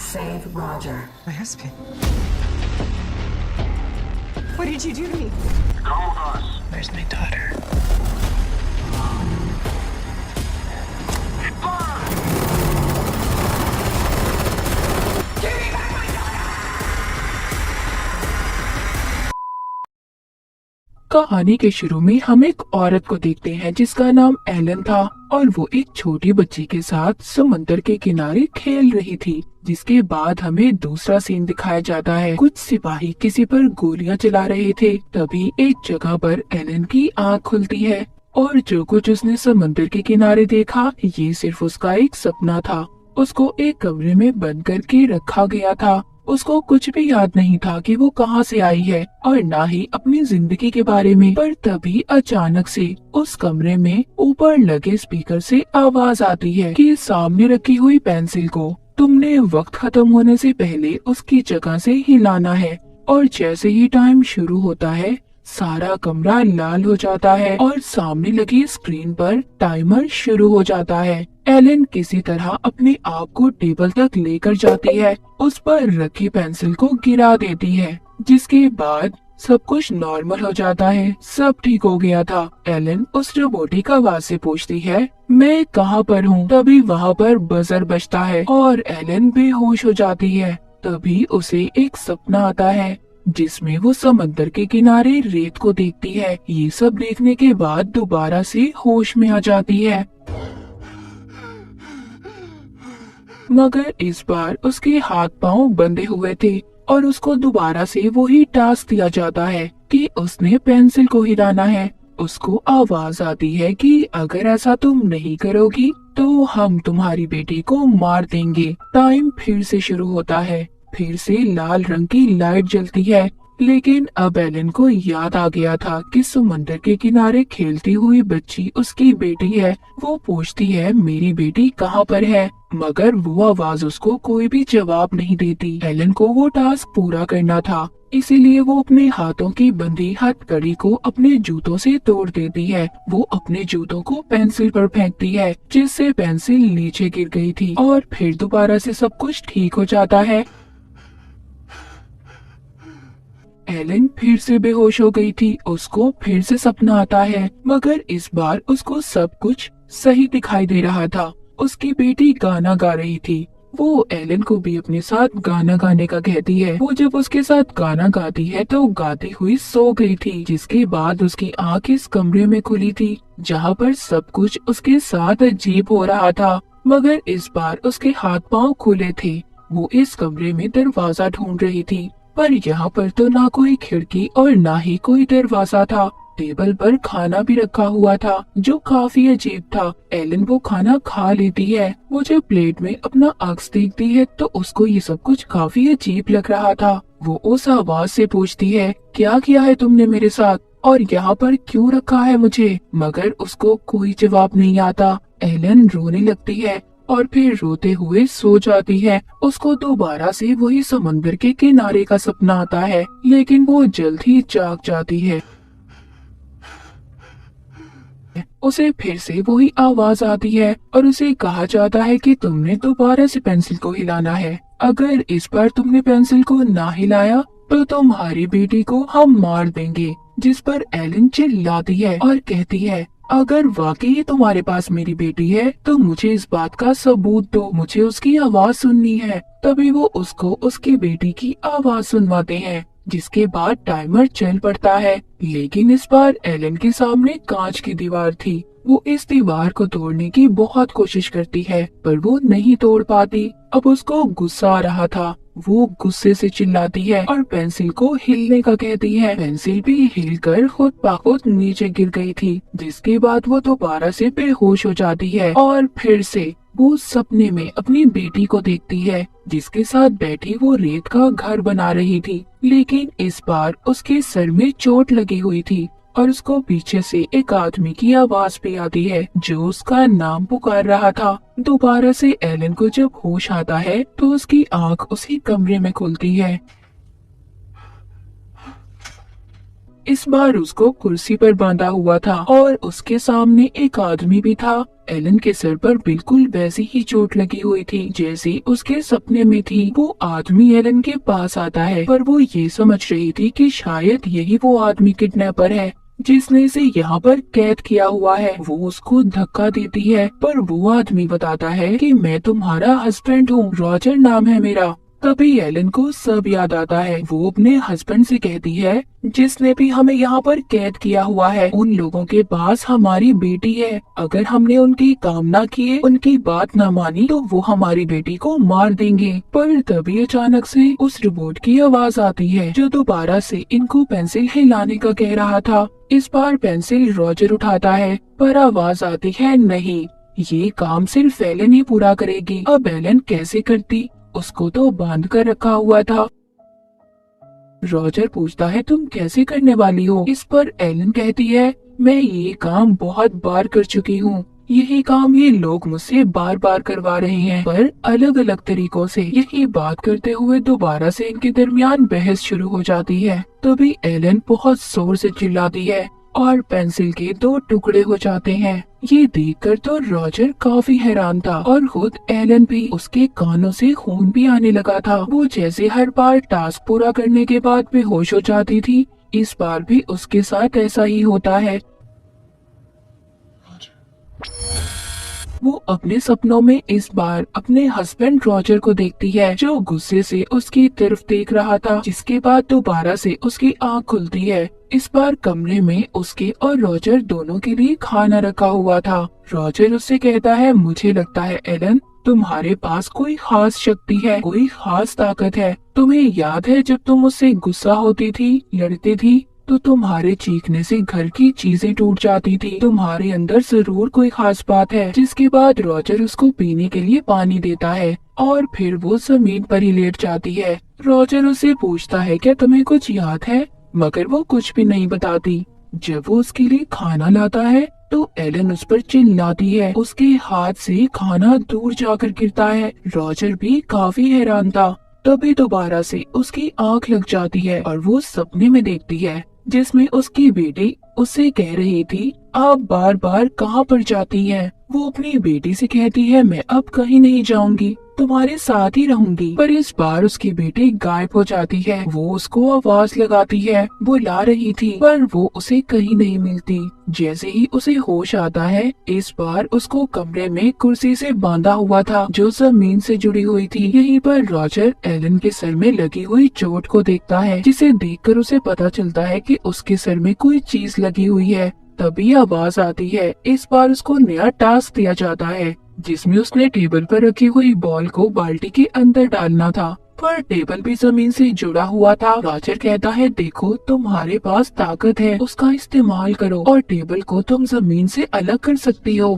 Save Roger. My husband. What did you do to me? Come with us. Where's my daughter? कहानी के शुरू में हम एक औरत को देखते हैं जिसका नाम एलन था और वो एक छोटी बच्ची के साथ समंदर के किनारे खेल रही थी। जिसके बाद हमें दूसरा सीन दिखाया जाता है। कुछ सिपाही किसी पर गोलियां चला रहे थे। तभी एक जगह पर एलन की आंख खुलती है और जो कुछ उसने समंदर के किनारे देखा ये सिर्फ उसका एक सपना था। उसको एक कमरे में बंद करके रखा गया था। उसको कुछ भी याद नहीं था कि वो कहाँ से आई है और ना ही अपनी जिंदगी के बारे में। पर तभी अचानक से उस कमरे में ऊपर लगे स्पीकर से आवाज आती है कि सामने रखी हुई पेंसिल को तुमने वक्त खत्म होने से पहले उसकी जगह से हिलाना है। और जैसे ही टाइम शुरू होता है सारा कमरा लाल हो जाता है और सामने लगी स्क्रीन पर टाइमर शुरू हो जाता है। एलन किसी तरह अपने आप को टेबल तक लेकर जाती है, उस पर रखी पेंसिल को गिरा देती है, जिसके बाद सब कुछ नॉर्मल हो जाता है। सब ठीक हो गया था। एलन उस रोबोटिक आवाज से पूछती है मैं कहाँ पर हूँ। तभी वहाँ पर बजर बजता है और एलन बेहोश हो जाती है। तभी उसे एक सपना आता है जिसमें वो समंदर के किनारे रेत को देखती है। ये सब देखने के बाद दोबारा से होश में आ जाती है, मगर इस बार उसके हाथ पांव बंधे हुए थे और उसको दोबारा से वही टास्क दिया जाता है कि उसने पेंसिल को हिलाना है। उसको आवाज आती है कि अगर ऐसा तुम नहीं करोगी तो हम तुम्हारी बेटी को मार देंगे। टाइम फिर से शुरू होता है। फिर से लाल रंग की लाइट जलती है, लेकिन अब एलन को याद आ गया था कि समंदर के किनारे खेलती हुई बच्ची उसकी बेटी है। वो पूछती है मेरी बेटी कहाँ पर है, मगर वो आवाज उसको कोई भी जवाब नहीं देती। एलन को वो टास्क पूरा करना था, इसीलिए वो अपने हाथों की बंधी हथकड़ी को अपने जूतों से तोड़ देती है। वो अपने जूतों को पेंसिल पर फेंकती है, जिससे पेंसिल नीचे गिर गई थी और फिर दोबारा से सब कुछ ठीक हो जाता है। एलन फिर से बेहोश हो गई थी। उसको फिर से सपना आता है, मगर इस बार उसको सब कुछ सही दिखाई दे रहा था। उसकी बेटी गाना गा रही थी। वो एलन को भी अपने साथ गाना गाने का कहती है। वो जब उसके साथ गाना गाती है तो गाती हुई सो गई थी, जिसके बाद उसकी आंख इस कमरे में खुली थी जहाँ पर सब कुछ उसके साथ अजीब हो रहा था, मगर इस बार उसके हाथ पांव खुले थे। वो इस कमरे में दरवाजा ढूंढ रही थी, पर यहाँ पर तो ना कोई खिड़की और ना ही कोई दरवाजा था। टेबल पर खाना भी रखा हुआ था जो काफी अजीब था। एलन वो खाना खा लेती है। वो जब प्लेट में अपना अक्स देखती है तो उसको ये सब कुछ काफी अजीब लग रहा था। वो उस आवाज से पूछती है क्या किया है तुमने मेरे साथ और यहाँ पर क्यों रखा है मुझे, मगर उसको कोई जवाब नहीं आता। एलन रोने लगती है और फिर रोते हुए सो जाती है। उसको दोबारा से वही समंदर के किनारे का सपना आता है, लेकिन वो जल्द ही जाग जाती है। उसे फिर से वही आवाज आती है और उसे कहा जाता है कि तुमने दोबारा से पेंसिल को हिलाना है। अगर इस बार तुमने पेंसिल को ना हिलाया तो तुम्हारी बेटी को हम मार देंगे। जिस पर एलन चिल्लाती है और कहती है अगर वाकई तुम्हारे पास मेरी बेटी है तो मुझे इस बात का सबूत दो, मुझे उसकी आवाज सुननी है। तभी वो उसको उसकी बेटी की आवाज सुनवाते हैं, जिसके बाद टाइमर चल पड़ता है। लेकिन इस बार एलन के सामने कांच की दीवार थी। वो इस दीवार को तोड़ने की बहुत कोशिश करती है, पर वो नहीं तोड़ पाती। अब उसको गुस्सा आ रहा था। वो गुस्से से चिल्लाती है और पेंसिल को हिलने का कहती है। पेंसिल भी हिलकर खुद ब खुद नीचे गिर गई थी, जिसके बाद वो दोबारा से बेहोश हो जाती है और फिर से वो सपने में अपनी बेटी को देखती है, जिसके साथ बैठी वो रेत का घर बना रही थी। लेकिन इस बार उसके सर में चोट लगी हुई थी और उसको पीछे से एक आदमी की आवाज भी आती है जो उसका नाम पुकार रहा था। दोबारा से एलन को जब होश आता है तो उसकी आंख उसी कमरे में खुलती है। इस बार उसको कुर्सी पर बांधा हुआ था और उसके सामने एक आदमी भी था। एलन के सर पर बिल्कुल वैसी ही चोट लगी हुई थी जैसी उसके सपने में थी। वो आदमी एलन के पास आता है पर वो ये समझ रही थी कि शायद यही वो आदमी किडनैपर है जिसने इसे यहाँ पर कैद किया हुआ है। वो उसको धक्का देती है पर वो आदमी बताता है कि मैं तुम्हारा हस्बैंड हूँ, रॉजर नाम है मेरा। तभी एलन को सब याद आता है। वो अपने हस्बैंड से कहती है जिसने भी हमें यहाँ पर कैद किया हुआ है उन लोगों के पास हमारी बेटी है। अगर हमने उनकी काम ना किए, उनकी बात ना मानी तो वो हमारी बेटी को मार देंगे। पर तभी अचानक से उस रोबोट की आवाज आती है जो दोबारा से इनको पेंसिल हिलाने का कह रहा था। इस बार पेंसिल रॉजर उठाता है पर आवाज आती है नहीं, ये काम सिर्फ एलन ही पूरा करेगी। अब एलन कैसे करती, उसको तो बांध कर रखा हुआ था। रॉजर पूछता है तुम कैसे करने वाली हो। इस पर एलन कहती है मैं ये काम बहुत बार कर चुकी हूँ, यही काम ये लोग मुझसे बार बार करवा रहे हैं पर अलग अलग तरीकों से। यही बात करते हुए दोबारा से इनके दरमियान बहस शुरू हो जाती है। तभी एलन बहुत जोर से चिल्लाती है और पेंसिल के 2 टुकड़े हो जाते हैं। ये देखकर तो रॉजर काफी हैरान था और खुद एलन भी। उसके कानों से खून भी आने लगा था। वो जैसे हर बार टास्क पूरा करने के बाद बेहोश हो जाती थी, इस बार भी उसके साथ ऐसा ही होता है। वो अपने सपनों में इस बार अपने हस्बैंड रॉजर को देखती है जो गुस्से से उसकी तरफ देख रहा था, जिसके बाद दोबारा से उसकी आंख खुलती है। इस बार कमरे में उसके और रॉजर दोनों के लिए खाना रखा हुआ था। रॉजर उससे कहता है मुझे लगता है एलन तुम्हारे पास कोई खास शक्ति है, कोई खास ताकत है। तुम्हें याद है जब तुम मुझसे गुस्सा होती थी, लड़ती थी तो तुम्हारे चीखने से घर की चीजें टूट जाती थी। तुम्हारे अंदर जरूर कोई खास बात है। जिसके बाद रॉजर उसको पीने के लिए पानी देता है और फिर वो जमीन पर ही लेट जाती है। रॉजर उसे पूछता है क्या तुम्हें कुछ याद है, मगर वो कुछ भी नहीं बताती। जब वो उसके लिए खाना लाता है तो एलन उस पर चिल्लाती है। उसके हाथ से खाना दूर जाकर गिरता है। रॉजर भी काफी हैरान था। तभी दोबारा से उसकी आंख लग जाती है और वो सपने में देखती है जिसमें उसकी बेटी उससे कह रही थी आप बार बार कहाँ पर जाती हैं। वो अपनी बेटी से कहती है मैं अब कहीं नहीं जाऊंगी, तुम्हारे साथ ही रहूंगी। पर इस बार उसकी बेटी गायब हो जाती है। वो उसको आवाज लगाती है, वो ला रही थी पर वो उसे कहीं नहीं मिलती। जैसे ही उसे होश आता है, इस बार उसको कमरे में कुर्सी से बांधा हुआ था जो जमीन से जुड़ी हुई थी। यहीं पर रॉजर एलन के सर में लगी हुई चोट को देखता है, जिसे देखकर उसे पता चलता है कि उसके सर में कोई चीज लगी हुई है। तभी आवाज आती है। इस बार उसको नया टास्क दिया जाता है जिसमें उसने टेबल पर रखी हुई बॉल को बाल्टी के अंदर डालना था, पर टेबल भी जमीन से जुड़ा हुआ था। रॉजर कहता है देखो तुम्हारे पास ताकत है, उसका इस्तेमाल करो और टेबल को तुम जमीन से अलग कर सकती हो।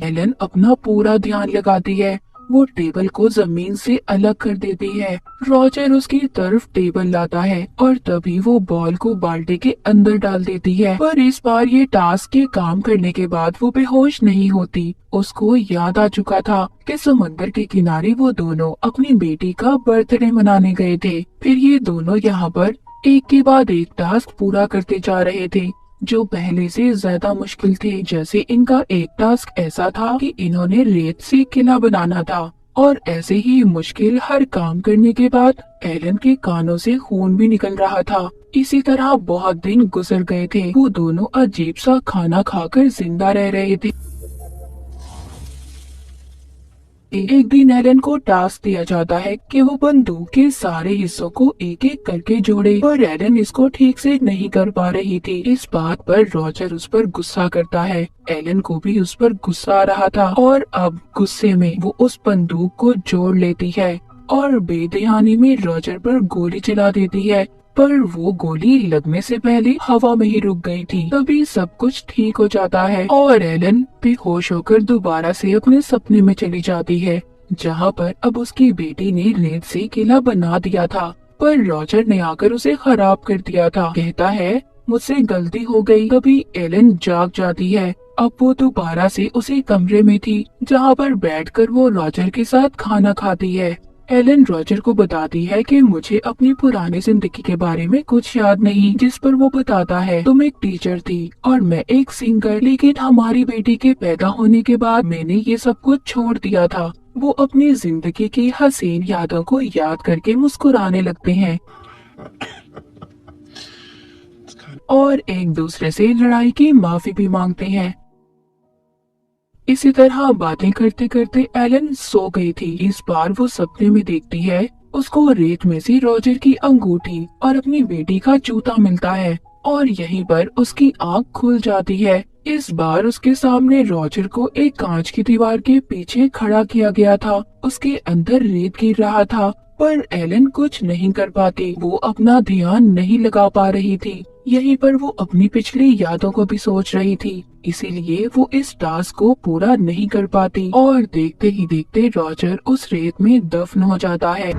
एलन अपना पूरा ध्यान लगाती है। वो टेबल को जमीन से अलग कर देती है। रॉजर उसकी तरफ टेबल लाता है और तभी वो बॉल को बाल्टी के अंदर डाल देती है। पर इस बार ये टास्क के काम करने के बाद वो बेहोश नहीं होती। उसको याद आ चुका था कि समुद्र के किनारे वो दोनों अपनी बेटी का बर्थडे मनाने गए थे। फिर ये दोनों यहाँ पर एक के बाद एक टास्क पूरा करते जा रहे थे जो पहले से ज्यादा मुश्किल थे। जैसे इनका एक टास्क ऐसा था कि इन्होंने रेत से किला बनाना था और ऐसे ही मुश्किल हर काम करने के बाद एलन के कानों से खून भी निकल रहा था। इसी तरह बहुत दिन गुजर गए थे। वो दोनों अजीब सा खाना खाकर जिंदा रह रहे थे। एक दिन एलन को टास्क दिया जाता है कि वो बंदूक के सारे हिस्सों को एक एक करके जोड़े, पर एलन इसको ठीक से नहीं कर पा रही थी। इस बात पर रॉजर उस पर गुस्सा करता है। एलन को भी उस पर गुस्सा आ रहा था और अब गुस्से में वो उस बंदूक को जोड़ लेती है और बेध्यानी में रॉजर पर गोली चला देती है, पर वो गोली लगने से पहले हवा में ही रुक गई थी। तभी सब कुछ ठीक हो जाता है और एलन बेहोश होकर दोबारा से अपने सपने में चली जाती है, जहाँ पर अब उसकी बेटी ने रेत से किला बना दिया था, पर रॉजर ने आकर उसे खराब कर दिया था। कहता है मुझसे गलती हो गई। तभी एलन जाग जाती है। अब वो दोबारा से उसी कमरे में थी जहाँ पर बैठकर वो रॉजर के साथ खाना खाती है। एलन रॉजर को बताती है कि मुझे अपनी पुरानी जिंदगी के बारे में कुछ याद नहीं, जिस पर वो बताता है तुम एक टीचर थी और मैं एक सिंगर, लेकिन हमारी बेटी के पैदा होने के बाद मैंने ये सब कुछ छोड़ दिया था। वो अपनी जिंदगी की हसीन यादों को याद करके मुस्कुराने लगते हैं और एक दूसरे से लड़ाई की माफी भी मांगते हैं। इसी तरह बातें करते करते एलन सो गई थी। इस बार वो सपने में देखती है उसको रेत में से रॉजर की अंगूठी और अपनी बेटी का जूता मिलता है और यहीं पर उसकी आंख खुल जाती है। इस बार उसके सामने रॉजर को एक कांच की दीवार के पीछे खड़ा किया गया था। उसके अंदर रेत गिर रहा था पर एलन कुछ नहीं कर पाती। वो अपना ध्यान नहीं लगा पा रही थी। यहीं पर वो अपनी पिछली यादों को भी सोच रही थी, इसीलिए वो इस टास्क को पूरा नहीं कर पाती और देखते ही देखते रॉजर उस रेत में दफन हो जाता है।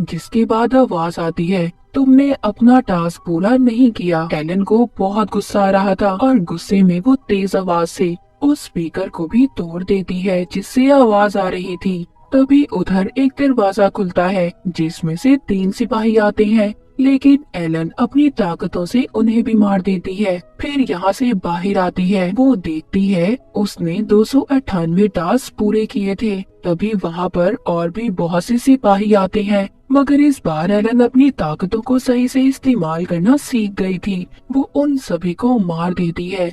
जिसके बाद आवाज आती है, तुमने अपना टास्क पूरा नहीं किया। एलन को बहुत गुस्सा आ रहा था और गुस्से में वो तेज आवाज से उस स्पीकर को भी तोड़ देती है जिससे आवाज आ रही थी। तभी उधर एक दरवाजा खुलता है जिसमें से 3 सिपाही आते हैं, लेकिन एलन अपनी ताकतों से उन्हें भी मार देती है। फिर यहाँ से बाहर आती है। वो देखती है उसने 298 टास्क पूरे किए थे। तभी वहाँ पर और भी बहुत से सिपाही आते हैं, मगर इस बार एलन अपनी ताकतों को सही से इस्तेमाल करना सीख गई थी। वो उन सभी को मार देती है।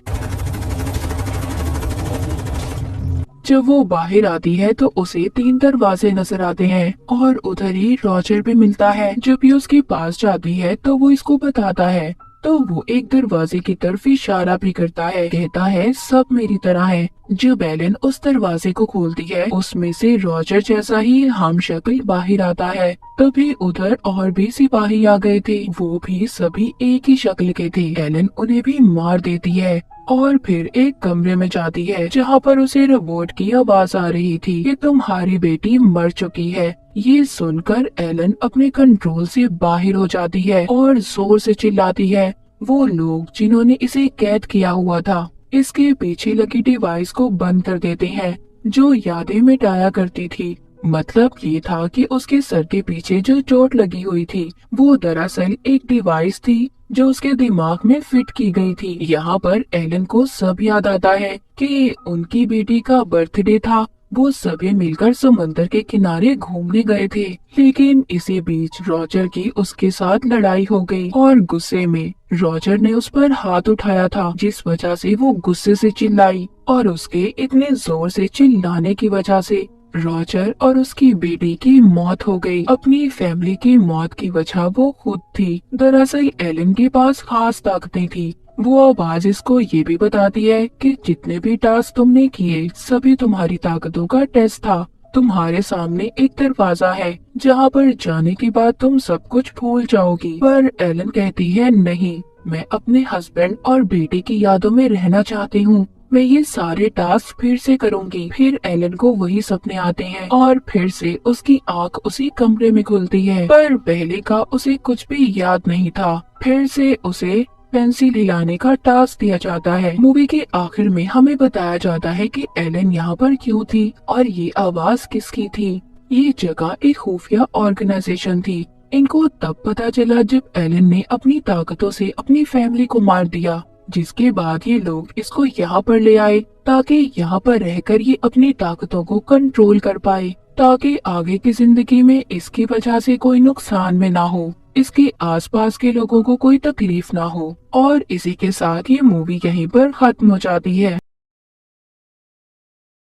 जब वो बाहर आती है तो उसे 3 दरवाजे नजर आते हैं और उधर ही रॉजर भी मिलता है। जब ये उसके पास जाती है तो वो इसको बताता है, तो वो एक दरवाजे की तरफ इशारा भी करता है, कहता है सब मेरी तरह है। जब एलन उस दरवाजे को खोलती है उसमें से रॉजर जैसा ही हम शक्ल बाहर आता है। तभी उधर और भी सिपाही आ गए थे, वो भी सभी एक ही शक्ल के थे। एलन उन्हें भी मार देती है और फिर एक कमरे में जाती है जहाँ पर उसे रोबोट की आवाज आ रही थी कि तुम्हारी बेटी मर चुकी है। ये सुनकर एलन अपने कंट्रोल से बाहर हो जाती है और जोर से चिल्लाती है। वो लोग जिन्होंने इसे कैद किया हुआ था इसके पीछे लगी डिवाइस को बंद कर देते हैं जो यादें मिटाया करती थी। मतलब ये था कि उसके सर के पीछे जो चोट लगी हुई थी वो दरअसल एक डिवाइस थी जो उसके दिमाग में फिट की गई थी। यहाँ पर एलन को सब याद आता है कि उनकी बेटी का बर्थडे था। वो सभी मिलकर समंदर के किनारे घूमने गए थे, लेकिन इसी बीच रॉजर की उसके साथ लड़ाई हो गई और गुस्से में रॉजर ने उस पर हाथ उठाया था, जिस वजह से वो गुस्से से चिल्लाई और उसके इतने जोर से चिल्लाने की वजह से रॉजर और उसकी बेटी की मौत हो गई। अपनी फैमिली की मौत की वजह वो खुद थी। दरअसल एलन के पास खास ताकतें थी। वो आवाज इसको ये भी बताती है कि जितने भी टास्क तुमने किए सभी तुम्हारी ताकतों का टेस्ट था। तुम्हारे सामने एक दरवाजा है जहाँ पर जाने के बाद तुम सब कुछ भूल जाओगी। पर एलन कहती है नहीं, मैं अपने हस्बैंड और बेटी की यादों में रहना चाहती हूँ। मैं ये सारे टास्क फिर से करूंगी। फिर एलन को वही सपने आते हैं और फिर से उसकी आंख उसी कमरे में खुलती है, पर पहले का उसे कुछ भी याद नहीं था। फिर से उसे पेंसिल हिलाने का टास्क दिया जाता है। मूवी के आखिर में हमें बताया जाता है कि एलन यहाँ पर क्यों थी और ये आवाज किसकी थी। ये जगह एक खुफिया ऑर्गेनाइजेशन थी। इनको तब पता चला जब एलन ने अपनी ताकतों से अपनी फैमिली को मार दिया, जिसके बाद ये लोग इसको यहाँ पर ले आए ताकि यहाँ पर रहकर ये अपनी ताकतों को कंट्रोल कर पाए, ताकि आगे की जिंदगी में इसकी वजह से कोई नुकसान में ना हो, इसके आसपास के लोगों को कोई तकलीफ ना हो। और इसी के साथ ये मूवी यहीं पर खत्म हो जाती है।